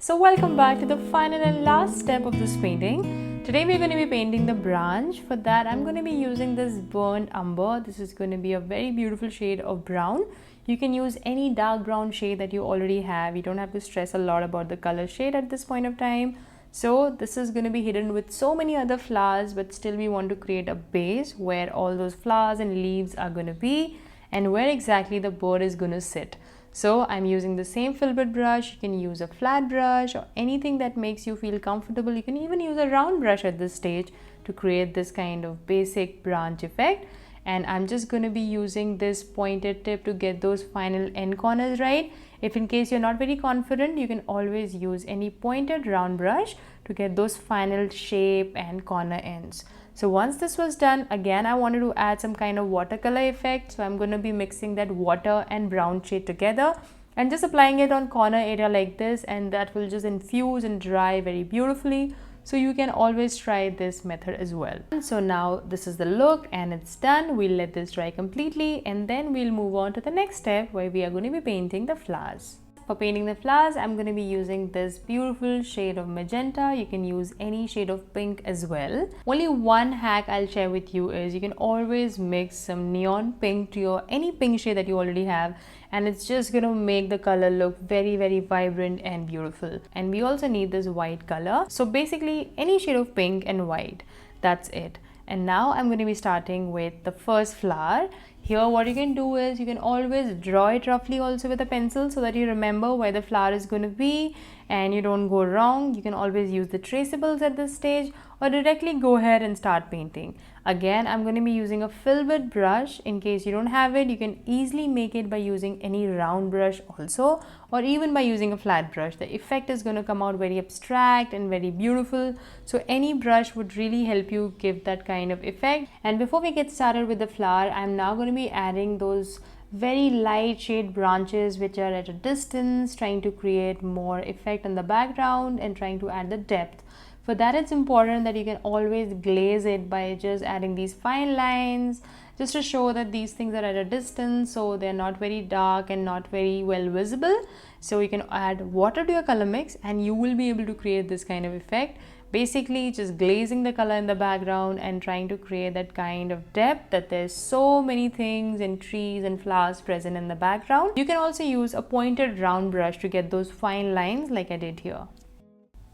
So welcome back to the final and last step of this painting. Today we're going to be painting the branch. For that I'm going to be using this burnt umber. This is going to be a very beautiful shade of brown. You can use any dark brown shade that you already have. You don't have to stress a lot about the color shade at this point of time. So this is going to be hidden with so many other flowers, but still we want to create a base where all those flowers and leaves are going to be and where exactly the bird is going to sit. So I'm using the same filbert brush. You can use a flat brush or anything that makes you feel comfortable. You can even use a round brush at this stage to create this kind of basic branch effect. And I'm just going to be using this pointed tip to get those final end corners right. If in case you're not very confident, you can always use any pointed round brush to get those final shape and corner ends. So once this was done, again I wanted to add some kind of watercolor effect. So I'm going to be mixing that water and brown shade together and just applying it on corner area like this, and that will just infuse and dry very beautifully. So you can always try this method as well. And so now this is the look and it's done. We'll let this dry completely and then we'll move on to the next step where we are going to be painting the flowers. For painting the flowers, I'm going to be using this beautiful shade of magenta. You can use any shade of pink as well. Only one hack I'll share with you is you can always mix some neon pink to your any pink shade that you already have, and it's just going to make the color look very vibrant and beautiful. And we also need this white color. So basically any shade of pink and white, that's it. And now I'm going to be starting with the first flower. Here what you can do is you can always draw it roughly also with a pencil so that you remember where the flower is going to be and you don't go wrong. You can always use the traceables at this stage or directly go ahead and start painting. Again, I'm going to be using a filbert brush. In case you don't have it, you can easily make it by using any round brush also, or even by using a flat brush. The effect is going to come out very abstract and very beautiful. So any brush would really help you give that kind of effect. And before we get started with the flower, I'm now going to be adding those very light shade branches which are at a distance, trying to create more effect in the background and trying to add the depth. For that, it's important that you can always glaze it by just adding these fine lines just to show that these things are at a distance, so they're not very dark and not very well visible. So you can add water to your color mix and you will be able to create this kind of effect. Basically just glazing the color in the background and trying to create that kind of depth that there's so many things and trees and flowers present in the background. You can also use a pointed round brush to get those fine lines like I did here.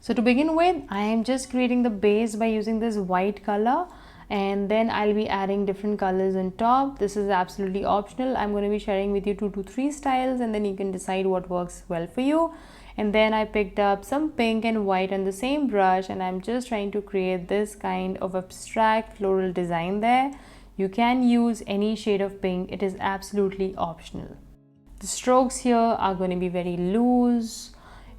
So to begin with, I am just creating the base by using this white color, and then I'll be adding different colors on top. This is absolutely optional. I'm going to be sharing with you 2 to 3 styles and then you can decide what works well for you. And then I picked up some pink and white on the same brush and I'm just trying to create this kind of abstract floral design there. You can use any shade of pink. It is absolutely optional. The strokes here are going to be very loose.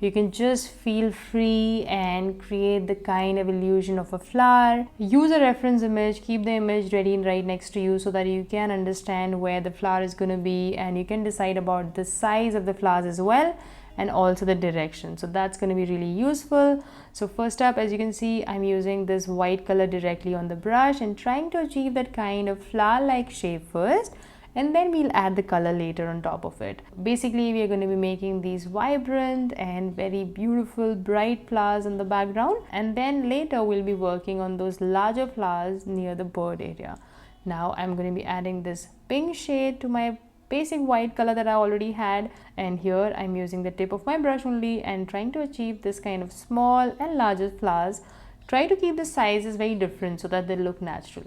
You can just feel free and create the kind of illusion of a flower. Use a reference image, keep the image ready right next to you so that you can understand where the flower is going to be, and you can decide about the size of the flowers as well and also the direction. So that's going to be really useful. So first up, as you can see, I'm using this white color directly on the brush and trying to achieve that kind of flower-like shape first, and then we'll add the color later on top of it. Basically, we are going to be making these vibrant and very beautiful bright flowers in the background, and then later we'll be working on those larger flowers near the bird area. Now I'm going to be adding this pink shade to my basic white color that I already had, and here I'm using the tip of my brush only and trying to achieve this kind of small and larger flowers. Try to keep the sizes very different so that they look natural.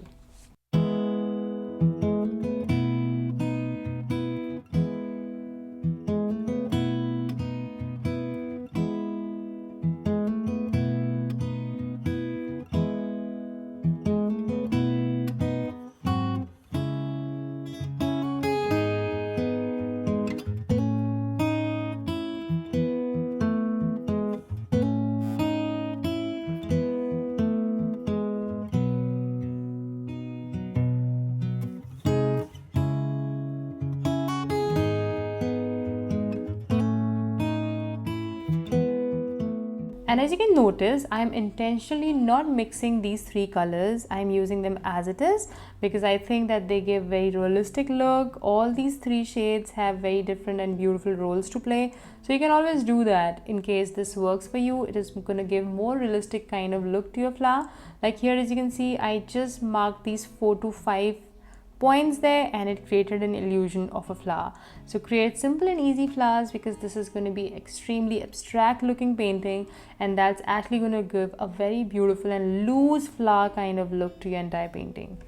And as you can notice, I'm intentionally not mixing these three colors. I'm using them as it is because I think that they give very realistic look. All these three shades have very different and beautiful roles to play. So you can always do that in case this works for you. It is going to give more realistic kind of look to your flower. Like here, as you can see, I just marked these 4 to 5 points there and it created an illusion of a flower. So create simple and easy flowers because this is going to be extremely abstract looking painting, and that's actually going to give a very beautiful and loose flower kind of look to your entire painting.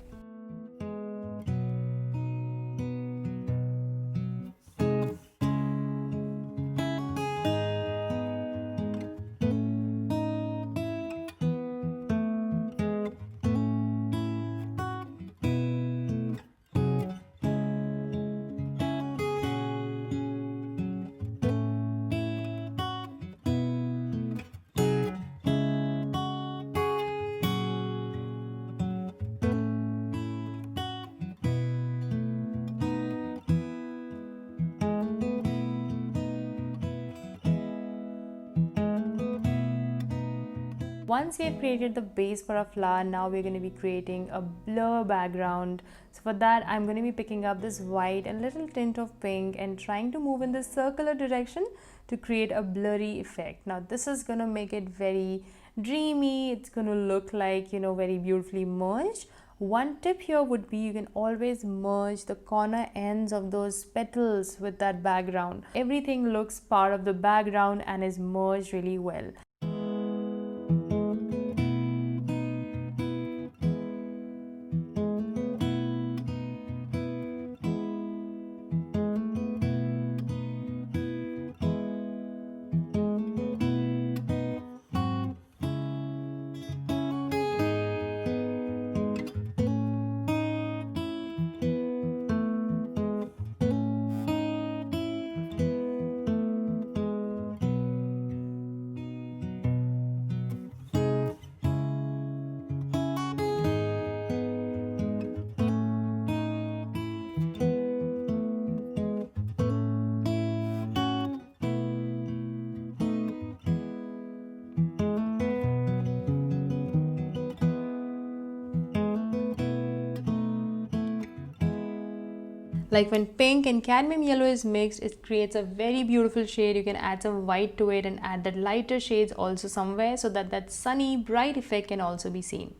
Once we have created the base for our flower, now we're going to be creating a blur background. So for that, I'm going to be picking up this white and little tint of pink and trying to move in this circular direction to create a blurry effect. Now this is going to make it very dreamy. It's going to look like, very beautifully merged. One tip here would be you can always merge the corner ends of those petals with that background. Everything looks part of the background and is merged really well. Like when pink and cadmium yellow is mixed, it creates a very beautiful shade. You can add some white to it and add that lighter shades also somewhere so that that sunny, bright effect can also be seen.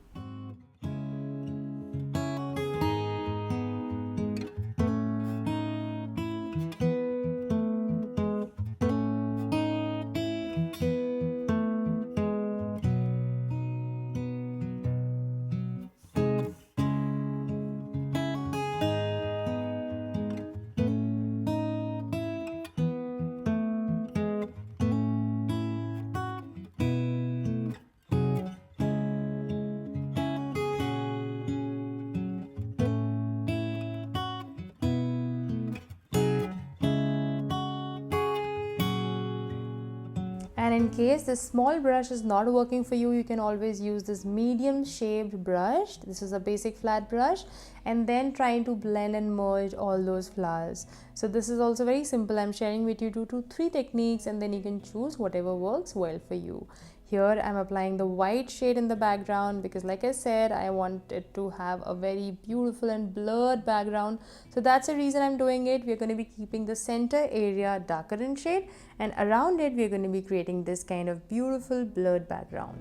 And in case this small brush is not working for you, you can always use this medium shaped brush. This is a basic flat brush, and then trying to blend and merge all those flowers. So this is also very simple. I'm sharing with you 2 to 3 techniques, and then you can choose whatever works well for you. Here I'm applying the white shade in the background because, like I said, I want it to have a very beautiful and blurred background. So that's the reason I'm doing it. We're going to be keeping the center area darker in shade, and around it we're going to be creating this kind of beautiful blurred background.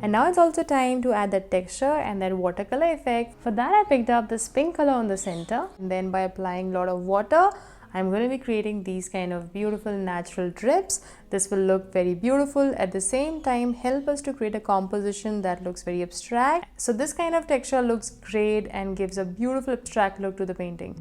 And now it's also time to add that texture and that watercolor effect. For that, I picked up this pink color on the center, and then by applying a lot of water, I'm going to be creating these kind of beautiful natural drips. This will look very beautiful, at the same time help us to create a composition that looks very abstract. So this kind of texture looks great and gives a beautiful abstract look to the painting.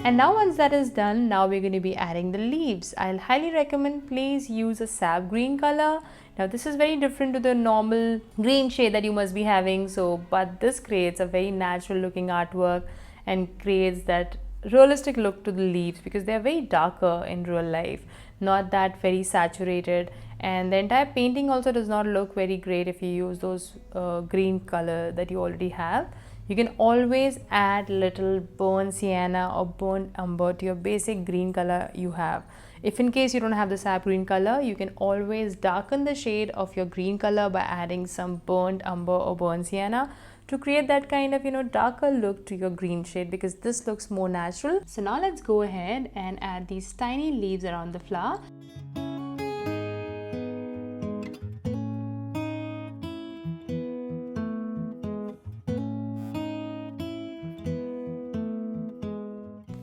And now once that is done, now we're going to be adding the leaves. I'll highly recommend please use a sap green color. Now this is very different to the normal green shade that you must be having, but this creates a very natural looking artwork and creates that realistic look to the leaves because they are very darker in real life, not that very saturated, and the entire painting also does not look very great if you use those green color that you already have. You can always add little burnt sienna or burnt umber to your basic green color you have. If in case you don't have the sap green color, you can always darken the shade of your green color by adding some burnt umber or burnt sienna to create that kind of darker look to your green shade, because this looks more natural. So now let's go ahead and add these tiny leaves around the flower.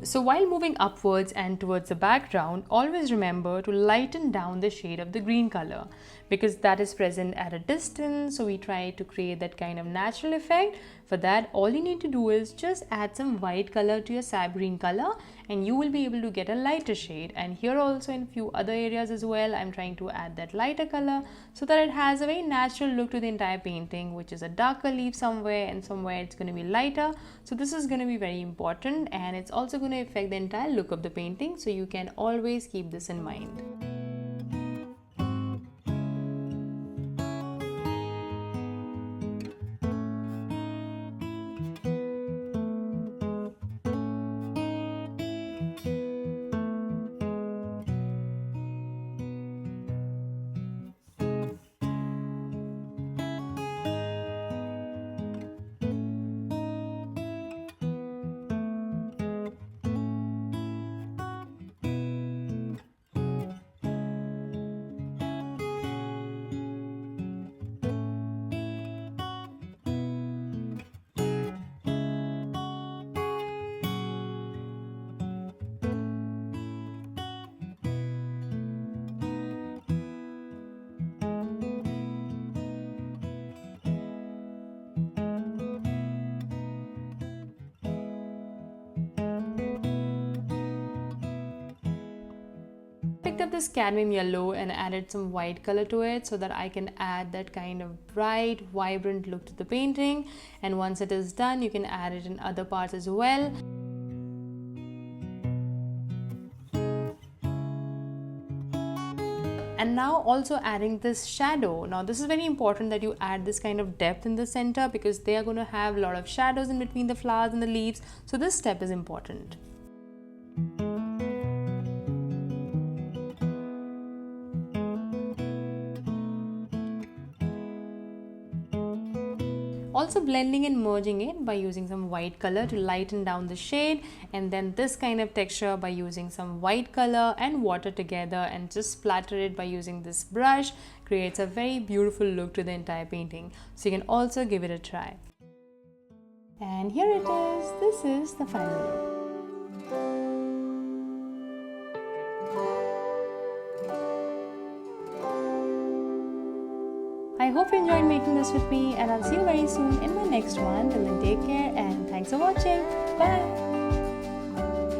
So while moving upwards and towards the background, always remember to lighten down the shade of the green color because that is present at a distance. So we try to create that kind of natural effect. For that, all you need to do is just add some white color to your sap green color and you will be able to get a lighter shade. And here also in few other areas as well, I'm trying to add that lighter color so that it has a very natural look to the entire painting, which is a darker leaf somewhere and somewhere it's going to be lighter. So this is going to be very important, and it's also going to affect the entire look of the painting, so you can always keep this in mind. Picked up this cadmium yellow and added some white color to it so that I can add that kind of bright, vibrant look to the painting. And once it is done, you can add it in other parts as well. And now also adding this shadow. Now this is very important that you add this kind of depth in the center because they are going to have a lot of shadows in between the flowers and the leaves. So this step is important. Also blending and merging it by using some white color to lighten down the shade, and then this kind of texture by using some white color and water together and just splatter it by using this brush creates a very beautiful look to the entire painting. So you can also give it a try. And here it is. This is the final look. I hope you enjoyed making this with me, and I'll see you very soon in my next one. Till then, take care and thanks for watching. Bye.